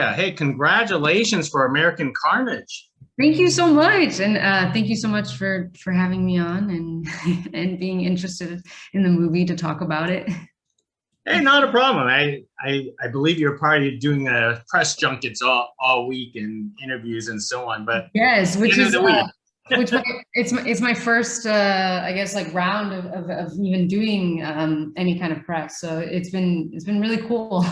Yeah. Hey, congratulations for American Carnage. Thank you so much, and thank you so much for having me on and and being interested in the movie to talk about it. Hey, not a problem. I believe you're probably doing press junkets all week and interviews and so on. But Yes, the which end of is the week. it's my first I guess like round of even doing any kind of press. So it's been really cool.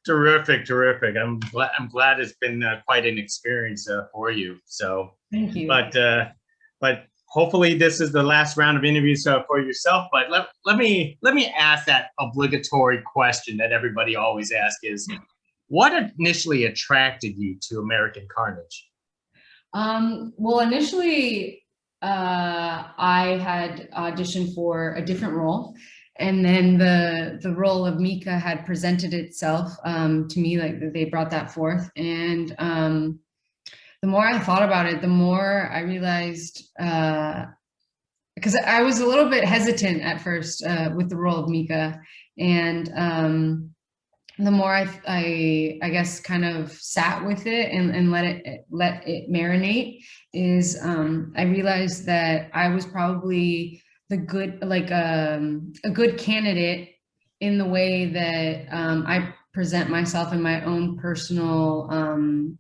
Terrific, terrific. I'm glad it's been quite an experience for you. So, Thank you. but hopefully this is the last round of interviews for yourself. But let me ask that obligatory question that everybody always asks: is what initially attracted you to American Carnage? Well, initially, I had auditioned for a different role, and then the role of Mika had presented itself to me. Like they brought that forth, and the more I thought about it, the more I realized because I was a little bit hesitant at first with the role of Mika, and the more I guess kind of sat with it and let it marinate is I realized that I was probably the good like a good candidate in the way that I present myself in my own personal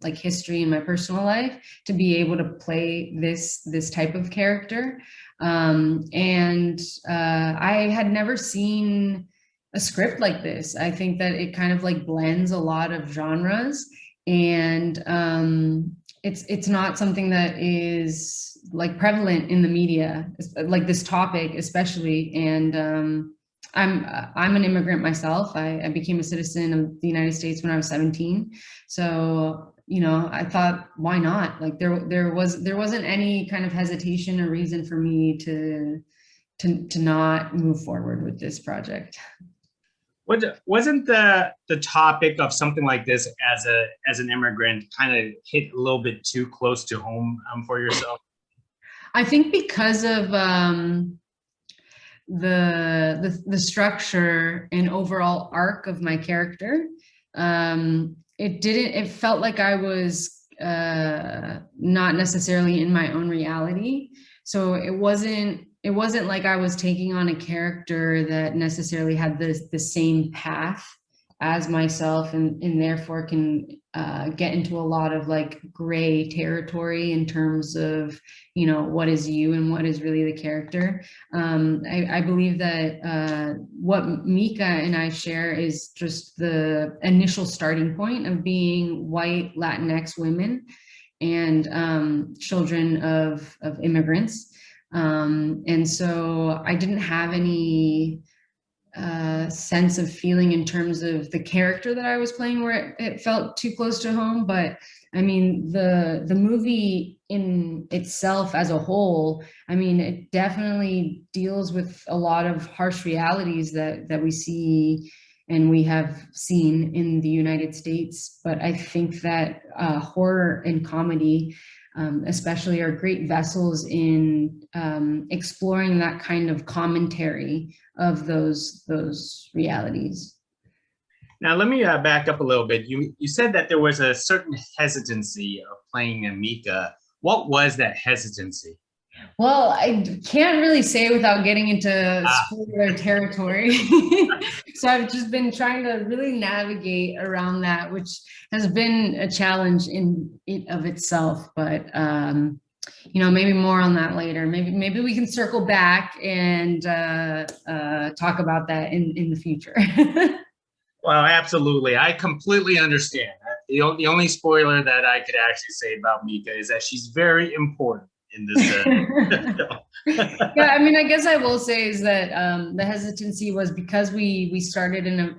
like history in my personal life to be able to play this type of character. And I had never seen a script like this. I think that it kind of like blends a lot of genres, and it's not something that is like prevalent in the media, like this topic especially. And I'm an immigrant myself. I became a citizen of the United States when I was 17. So I thought, why not? Like there wasn't any kind of hesitation or reason for me to not move forward with this project. Wasn't the topic of something like this as an immigrant kind of hit a little bit too close to home for yourself? I think because of the structure and overall arc of my character, it felt like I was not necessarily in my own reality. So it wasn't like I was taking on a character that necessarily had the same path as myself, and therefore can get into a lot of like gray territory in terms of what is you and what is really the character. I believe that what Mika and I share is just the initial starting point of being white Latinx women and children of immigrants. And so I didn't have any sense of feeling in terms of the character that I was playing where it felt too close to home. But I mean, the movie in itself as a whole, I mean, it definitely deals with a lot of harsh realities that we see and we have seen in the United States. But I think that horror and comedy especially are great vessels in exploring that kind of commentary of those realities. Now let me back up a little bit. You said that there was a certain hesitancy of playing Mika. What was that hesitancy? Well, I can't really say without getting into Ah, spoiler territory. So I've just been trying to really navigate around that, which has been a challenge in it of itself. But maybe more on that later. Maybe we can circle back and talk about that in the future. well, absolutely. I completely understand. The only spoiler that I could actually say about Mika is that she's very important in this. Yeah, I mean, I guess I will say is that the hesitancy was because we started in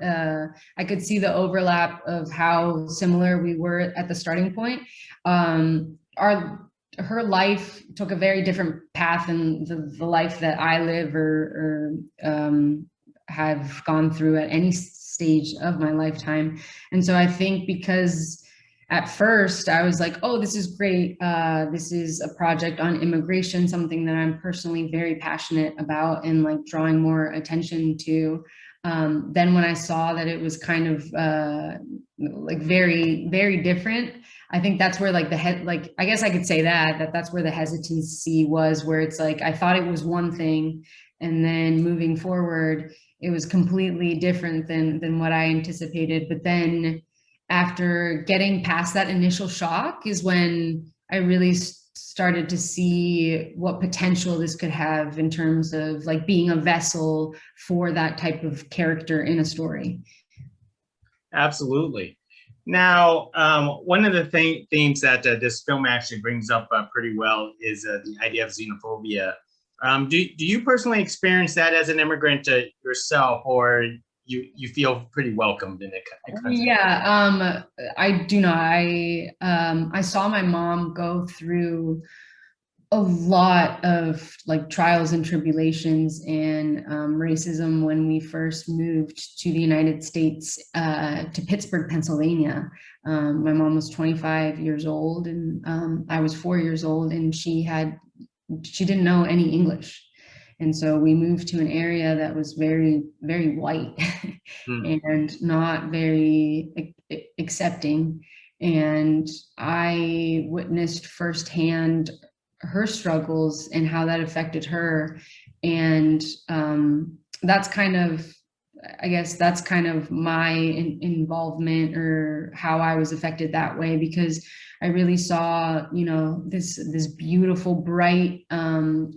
I could see the overlap of how similar we were at the starting point. Our Her life took a very different path than the life that I live or have gone through at any stage of my lifetime. And so I think because at first I was like, oh, this is great. This is a project on immigration, something that I'm personally very passionate about and like drawing more attention to. Then when I saw that it was kind of like very, very different. I think that's where like I guess I could say that's where the hesitancy was, where it's like I thought it was one thing, and then moving forward it was completely different than what I anticipated. But then after getting past that initial shock is when I really started to see what potential this could have in terms of like being a vessel for that type of character in a story. Absolutely. Now, one of the themes that this film actually brings up pretty well is the idea of xenophobia. Do you personally experience that as an immigrant yourself, or you feel pretty welcomed in the country? Yeah, I do not. I saw my mom go through a lot of like trials and tribulations and racism when we first moved to the United States, to Pittsburgh, Pennsylvania. My mom was 25 years old, and I was 4 years old, and she didn't know any English. And so we moved to an area that was very, very white and not very accepting. And I witnessed firsthand her struggles and how that affected her. And that's kind of, I guess that's kind of my involvement, or how I was affected that way, because I really saw, you know, this beautiful, bright,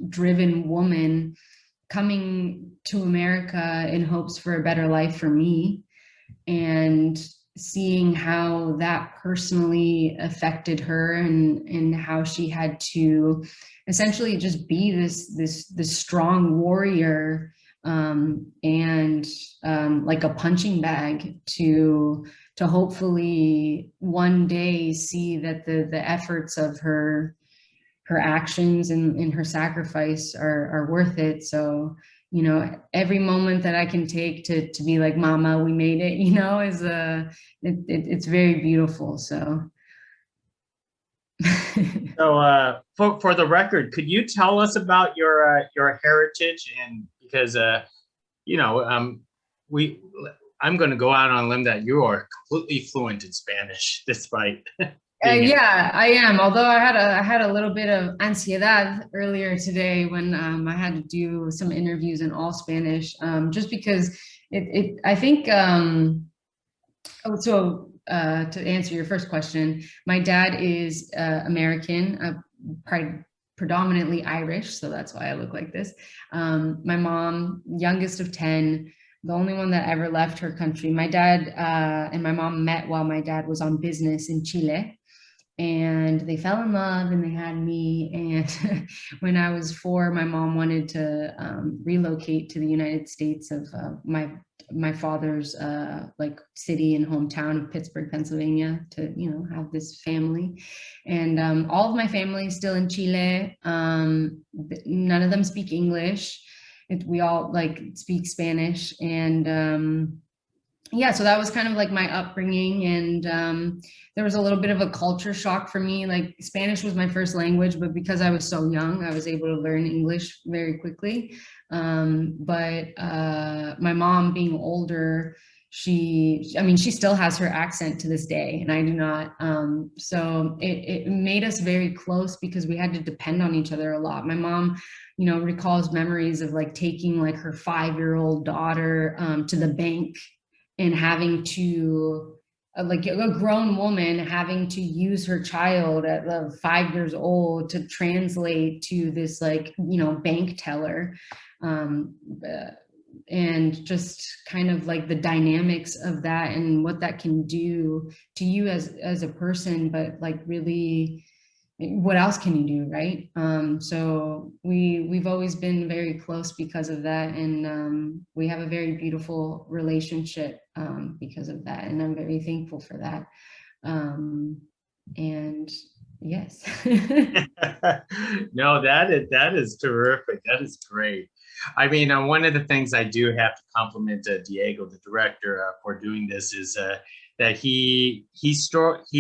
driven woman coming to America in hopes for a better life for me, and seeing how that personally affected her, and how she had to essentially just be this strong warrior, and like a punching bag to hopefully one day see that the efforts of her actions and her sacrifice are worth it. So, you know, every moment that I can take to be like, mama, we made it, you know, is it's very beautiful. So So for the record, could you tell us about your heritage? And because you know, I'm going to go out on a limb that you are completely fluent in Spanish, despite yeah, I am. Although I had a little bit of ansiedad earlier today when I had to do some interviews in all Spanish, just because I think to answer your first question, my dad is American, predominantly Irish, so that's why I look like this. My mom, youngest of 10, the only one that ever left her country. My dad and my mom met while my dad was on business in Chile, and they fell in love, and they had me. And when I was 4, my mom wanted to relocate to the United States of my father's like city and hometown of Pittsburgh, Pennsylvania, to, you know, have this family. And all of my family is still in Chile. None of them speak English. We all like speak Spanish. And yeah, so that was kind of like my upbringing. And there was a little bit of a culture shock for me. Like, Spanish was my first language, but because I was so young, I was able to learn English very quickly. But my mom, being older, she still has her accent to this day, and I do not. So it made us very close because we had to depend on each other a lot. My mom, you know, recalls memories of like taking like her 5-year-old daughter to the bank, and having to like a grown woman having to use her child at 5 years old to translate to this, like, you know, bank teller. And just kind of like the dynamics of that and what that can do to you as a person, but like really, what else can you do, right? So we've always been very close because of that, and we have a very beautiful relationship because of that, and I'm very thankful for that. And yes. No, that is terrific. That is great. I mean, one of the things I do have to compliment Diego, the director, for doing this is that he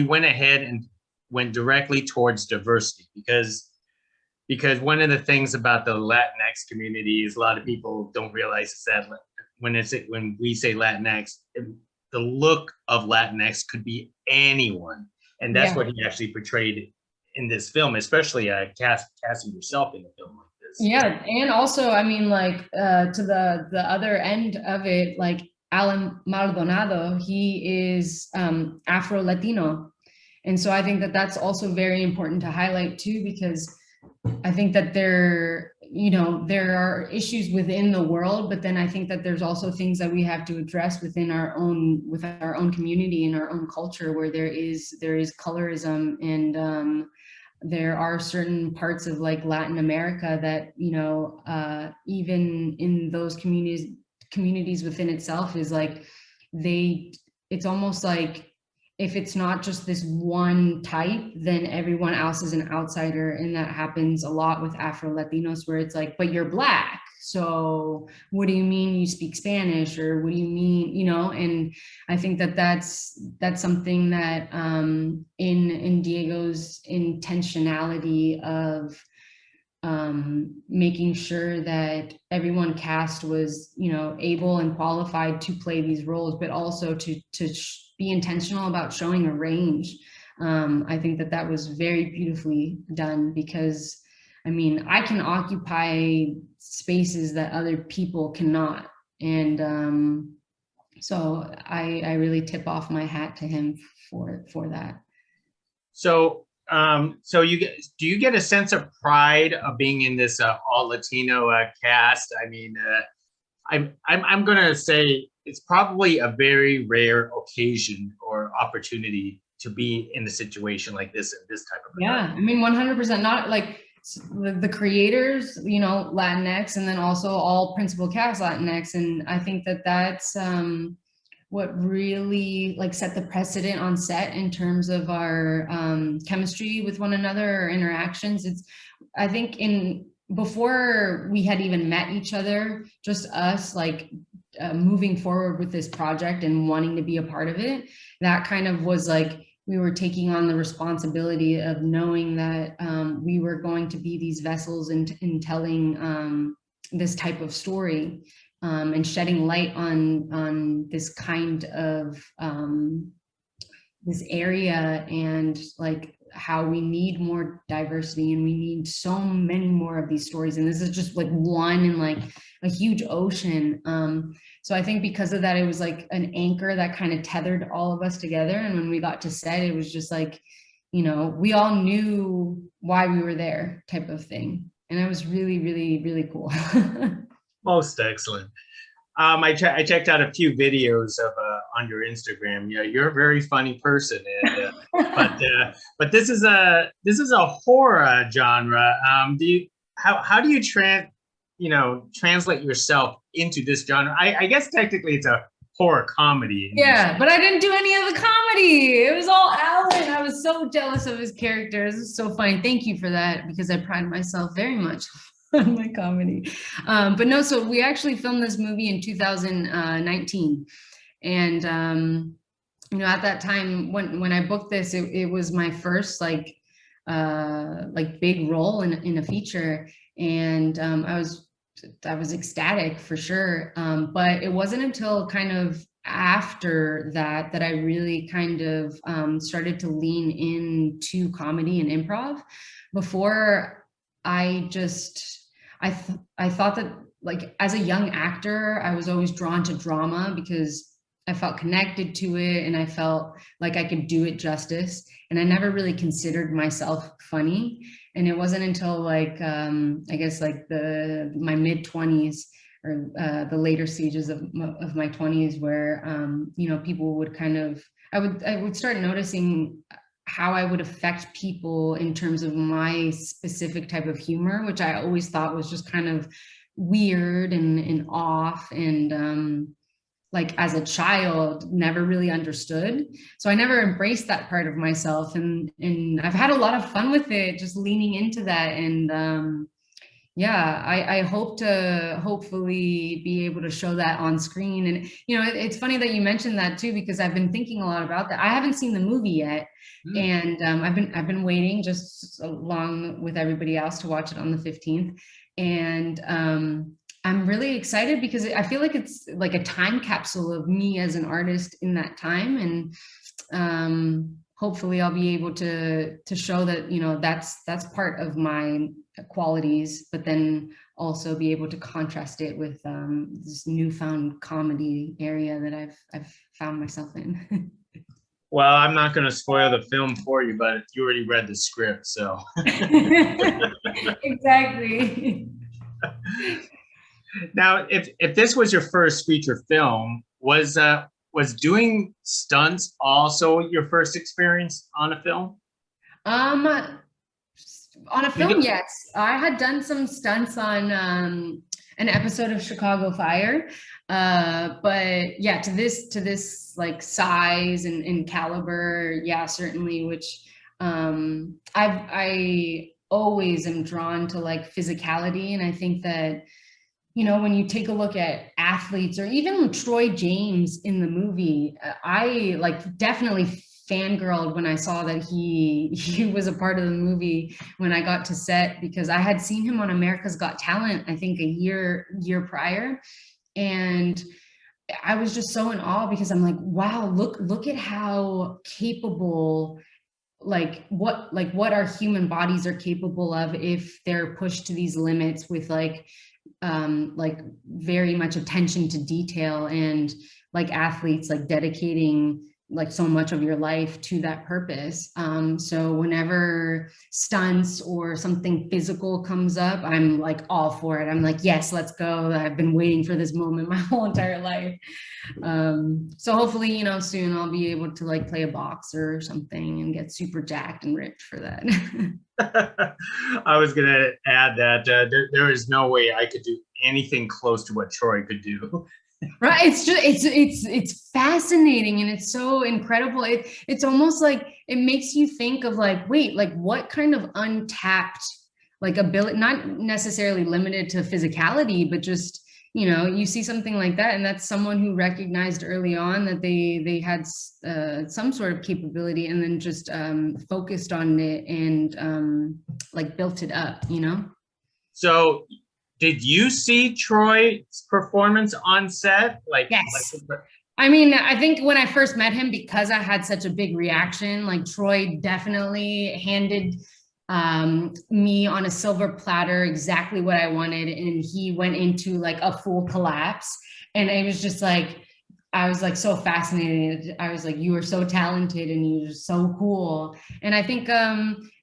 went ahead and went directly towards diversity, because one of the things about the Latinx community is a lot of people don't realize is that when we say Latinx, the the look of Latinx could be anyone, and that's Yeah. what he actually portrayed in this film, especially casting yourself in a film like this. Yeah, and also, I mean, like to the other end of it, like Alan Maldonado, he is Afro Latino, and so I think that that's also very important to highlight too, because I think that there are issues within the world, but then I think that there's also things that we have to address within our own community and our own culture, where there is colorism, and there are certain parts of like Latin America that, even in those communities within itself is like, it's almost like, if it's not just this one type, then everyone else is an outsider. And that happens a lot with Afro Latinos, where it's like, but you're Black, so what do you mean you speak Spanish, or what do you mean, and I think that that's something that in Diego's intentionality of making sure that everyone cast was, able and qualified to play these roles, but also to be intentional about showing a range. I think that that was very beautifully done, because I mean, I can occupy spaces that other people cannot. And so I really tip off my hat to him for that. So, do you get a sense of pride of being in this all Latino cast? I mean, I'm gonna say it's probably a very rare occasion or opportunity to be in a situation like this in this type of production. I mean, 100%. Not like the creators, Latinx, and then also all principal cast Latinx, and I think that that's what really like set the precedent on set in terms of our chemistry with one another, or interactions. I think before we had even met each other, just us like moving forward with this project and wanting to be a part of it, that kind of was like, we were taking on the responsibility of knowing that we were going to be these vessels in telling this type of story, and shedding light on this kind of this area, and like how we need more diversity, and we need so many more of these stories, and this is just like one in like a huge ocean. So I think because of that, it was like an anchor that kind of tethered all of us together, and when we got to set, it was just like, we all knew why we were there, type of thing, and it was really, really, really cool. Most excellent. I checked out a few videos of on your Instagram. Yeah, you're a very funny person, and, but this is a horror genre. How do you translate yourself into this genre? I guess technically it's a horror comedy. Yeah, but I didn't do any of the comedy. It was all Alan. I was so jealous of his characters. It was so funny. Thank you for that, because I pride myself very much on my comedy. But no, so we actually filmed this movie in 2019. And, at that time, when I booked this, it was my first like big role in a feature. And I was ecstatic for sure. But it wasn't until kind of after that I really kind of started to lean into comedy and improv. Before, I thought that, like, as a young actor, I was always drawn to drama because I felt connected to it, and I felt like I could do it justice. And I never really considered myself funny. And it wasn't until like, I guess like my mid-20s, or the later stages of my 20s, where, people would kind of, I would start noticing how I would affect people in terms of my specific type of humor, which I always thought was just kind of weird and off, and like as a child, never really understood. So I never embraced that part of myself, and I've had a lot of fun with it, just leaning into that. And yeah, I hope to hopefully be able to show that on screen. And it's funny that you mentioned that too, because I've been thinking a lot about that. I haven't seen the movie yet, and I've been waiting just along with everybody else to watch it on the 15th. And I'm really excited because I feel like it's like a time capsule of me as an artist in that time, and hopefully I'll be able to show that, you know, that's part of my qualities, but then also be able to contrast it with this newfound comedy area that I've found myself in. Well, I'm not going to spoil the film for you, but you already read the script, so. Exactly. Now, if this was your first feature film, was doing stunts also your first experience on a film? On a film, yes. I had done some stunts on an episode of Chicago Fire. But yeah, to this like size and caliber, yeah, certainly, which I always am drawn to like physicality. And I think that, you know, when you take a look at athletes or even Troy James in the movie, I like definitely fangirled when I saw that he was a part of the movie when I got to set, because I had seen him on America's Got Talent, I think a year prior. And I was just so in awe because I'm like, wow, look at how capable, like what our human bodies are capable of if they're pushed to these limits with like very much attention to detail, and like athletes like dedicating like so much of your life to that purpose. So whenever stunts or something physical comes up, I'm like all for it. I'm like, yes, let's go. I've been waiting for this moment my whole entire life. So hopefully, you know, soon I'll be able to like play a boxer or something and get super jacked and ripped for that. I was going to add that there is no way I could do anything close to what Troy could do. Right. It's just it's fascinating, and it's so incredible. It's almost like it makes you think of like, wait, like what kind of untapped like ability, not necessarily limited to physicality, but just, you know, you see something like that, and that's someone who recognized early on that they had some sort of capability, and then just focused on it and like built it up, you know? So did you see Troy's performance on set? Yes. I mean, I think when I first met him, because I had such a big reaction, like Troy definitely handed me on a silver platter exactly what I wanted, and he went into like a full collapse. And it was just like, I was like so fascinated. I was like, you are so talented and you're so cool. And I think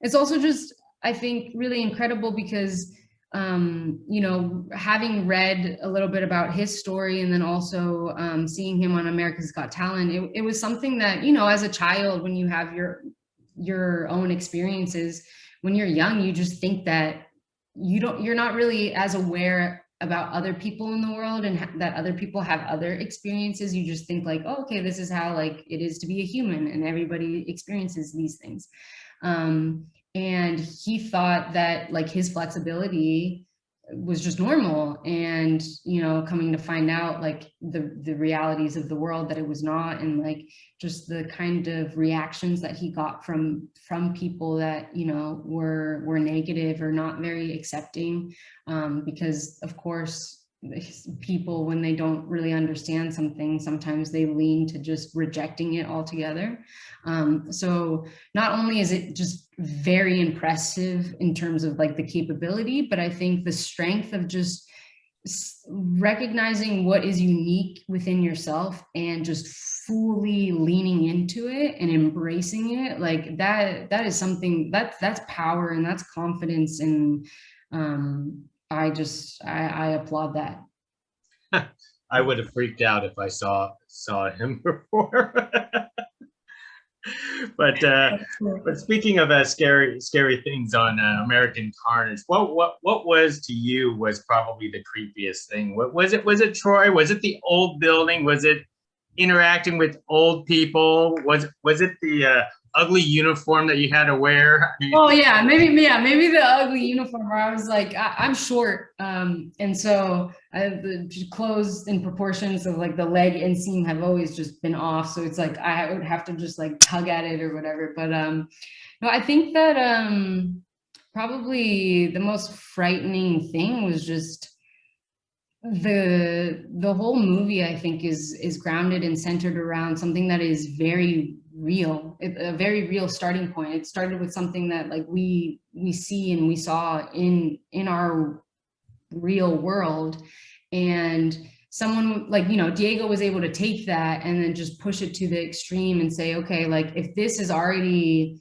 it's also just, I think, really incredible because you know, having read a little bit about his story, and then also seeing him on America's Got Talent, it was something that, you know, as a child, when you have your own experiences, when you're young, you just think that you're not really as aware about other people in the world, and that other people have other experiences. You just think like, oh, okay, this is how like it is to be a human, and everybody experiences these things. And he thought that like his flexibility was just normal, and, you know, coming to find out like the realities of the world, that it was not. And like just the kind of reactions that he got from people that, you know, were negative or not very accepting, because of course people, when they don't really understand something, sometimes they lean to just rejecting it altogether. So not only is it just very impressive in terms of like the capability, but I think the strength of just recognizing what is unique within yourself and just fully leaning into it and embracing it, like that is something that's power, and that's confidence. And I applaud that. I would have freaked out if I saw him perform. But speaking of scary things on American Carnage, what was to you was probably the creepiest thing? What was it? Was it Troy? Was it the old building? Was it interacting with old people? Was it the ugly uniform that you had to wear? Oh yeah, maybe the ugly uniform where I was like, I'm short, and so the clothes in proportions of like the leg inseam have always just been off, so it's like I would have to just like tug at it or whatever. But no, I think that probably the most frightening thing was just the whole movie, I think, is grounded and centered around something that is very real, a very real starting point. It started with something that like we see and we saw in our real world, and someone like, you know, Diego was able to take that and then just push it to the extreme and say, okay, like if this is already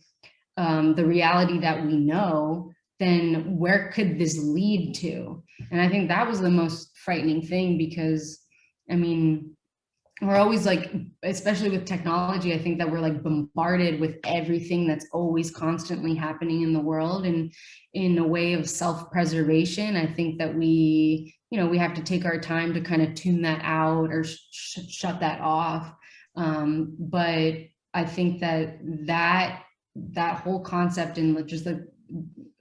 the reality that we know, then where could this lead to? And I think that was the most frightening thing, because I mean, we're always like, especially with technology, I think that we're like bombarded with everything that's always constantly happening in the world. And in a way of self-preservation, I think that we, you know, we have to take our time to kind of tune that out or shut that off. But I think that that whole concept and just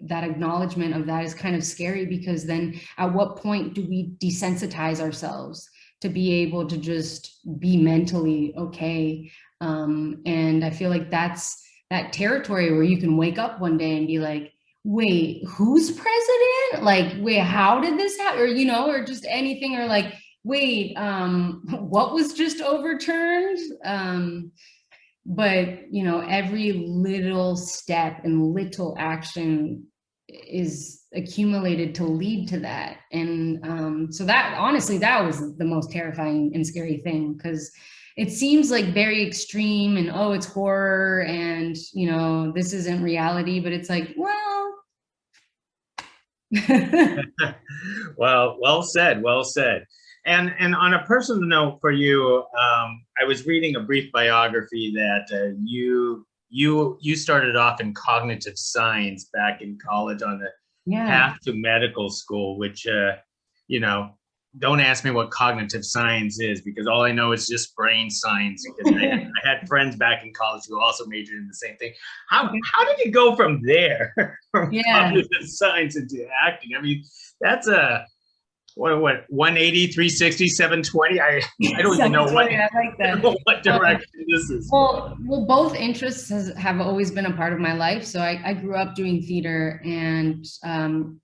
that acknowledgement of that is kind of scary, because then at what point do we desensitize ourselves to be able to just be mentally okay? And I feel like that's that territory where you can wake up one day and be like, wait, who's president? Like, wait, how did this happen? Or, you know, or just anything, or like, wait, what was just overturned? But, you know, every little step and little action is accumulated to lead to that. And so that, honestly, that was the most terrifying and scary thing, because it seems like very extreme and, oh, it's horror and, you know, this isn't reality, but it's like, well. Well said, well said. And on a personal note for you, I was reading a brief biography that you started off in cognitive science back in college on the path to medical school, which you know, don't ask me what cognitive science is, because all I know is just brain science. Because I had friends back in college who also majored in the same thing. How did you go from there, from cognitive science into acting? I mean, that's a what 180, 360, 720. I don't even know what, I like that. what direction this is. Well, both interests have always been a part of my life. So I grew up doing theater, and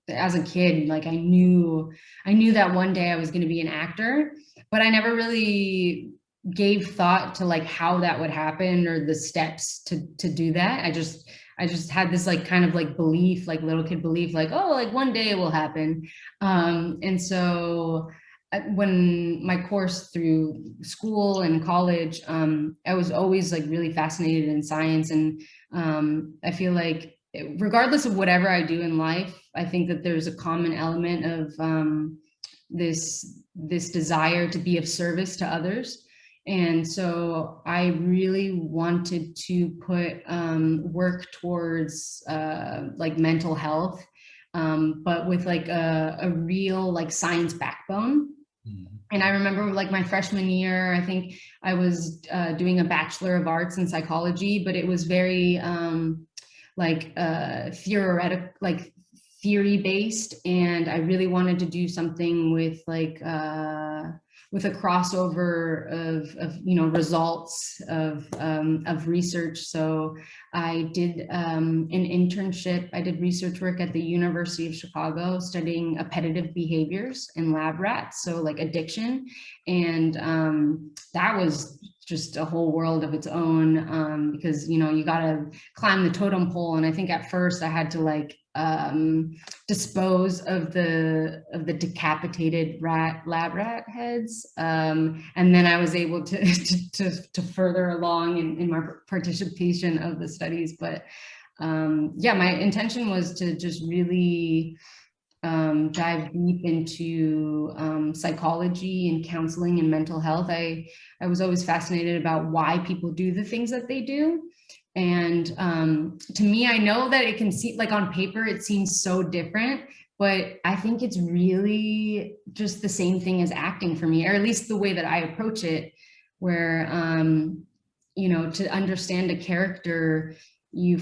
as a kid, like I knew that one day I was going to be an actor, but I never really gave thought to like how that would happen or the steps to do that. I just had this like kind of like belief, like little kid belief, like, oh, like one day it will happen. And so when my course through school and college, I was always like really fascinated in science. And I feel like regardless of whatever I do in life, I think that there's a common element of this desire to be of service to others. And so I really wanted to put work towards like mental health, but with like a real like science backbone. And I remember like my freshman year, I think I was doing a Bachelor of Arts in psychology, but it was very like theoretical, like theory based. And I really wanted to do something with like with a crossover of you know, results of research. So I did an internship. I did research work at the University of Chicago studying appetitive behaviors in lab rats, so like addiction. And that was just a whole world of its own, because, you know, you got to climb the totem pole. And I think at first I had to like dispose of the decapitated lab rat heads, and then I was able to further along in my participation of the studies. But yeah, my intention was to just really dive deep into psychology and counseling and mental health. I was always fascinated about why people do the things that they do. And to me, I know that it can seem like on paper, it seems so different, but I think it's really just the same thing as acting for me, or at least the way that I approach it, where, you know, to understand a character, you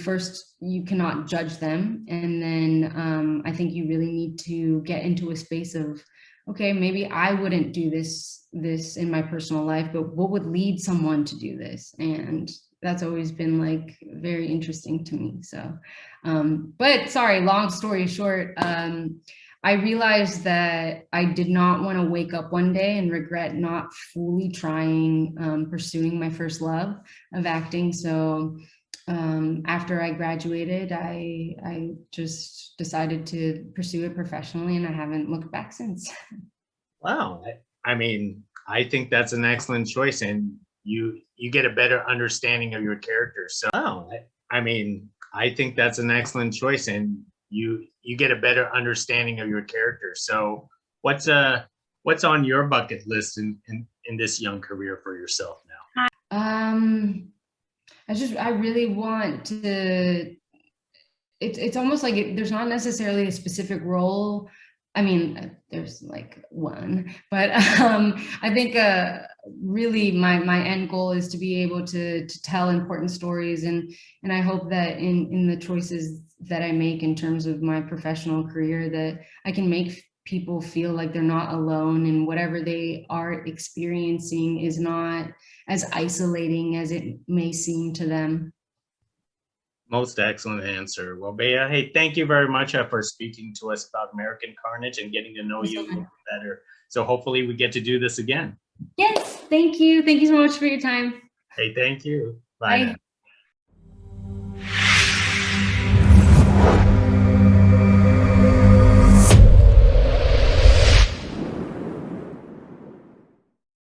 cannot judge them. And then I think you really need to get into a space of, okay, maybe I wouldn't do this in my personal life, but what would lead someone to do this? And that's always been like very interesting to me. So, but sorry, long story short, I realized that I did not want to wake up one day and regret not fully trying, pursuing my first love of acting. So after I graduated, I just decided to pursue it professionally, and I haven't looked back since. Wow. I mean, I think that's an excellent choice, and you get a better understanding of your character. So, wow. I mean, I think that's an excellent choice, and you get a better understanding of your character. So, what's on your bucket list in this young career for yourself now? I really want to. It's almost like there's not necessarily a specific role. I mean, there's like one, but I think really my end goal is to be able to tell important stories, and I hope that in the choices that I make in terms of my professional career, that I can make people feel like they're not alone, and whatever they are experiencing is not as isolating as it may seem to them. Most excellent answer. Well, Bea, hey, thank you very much for speaking to us about American Carnage and getting to know you a little better. So hopefully we get to do this again. Yes, thank you. Thank you so much for your time. Hey, thank you. Bye now.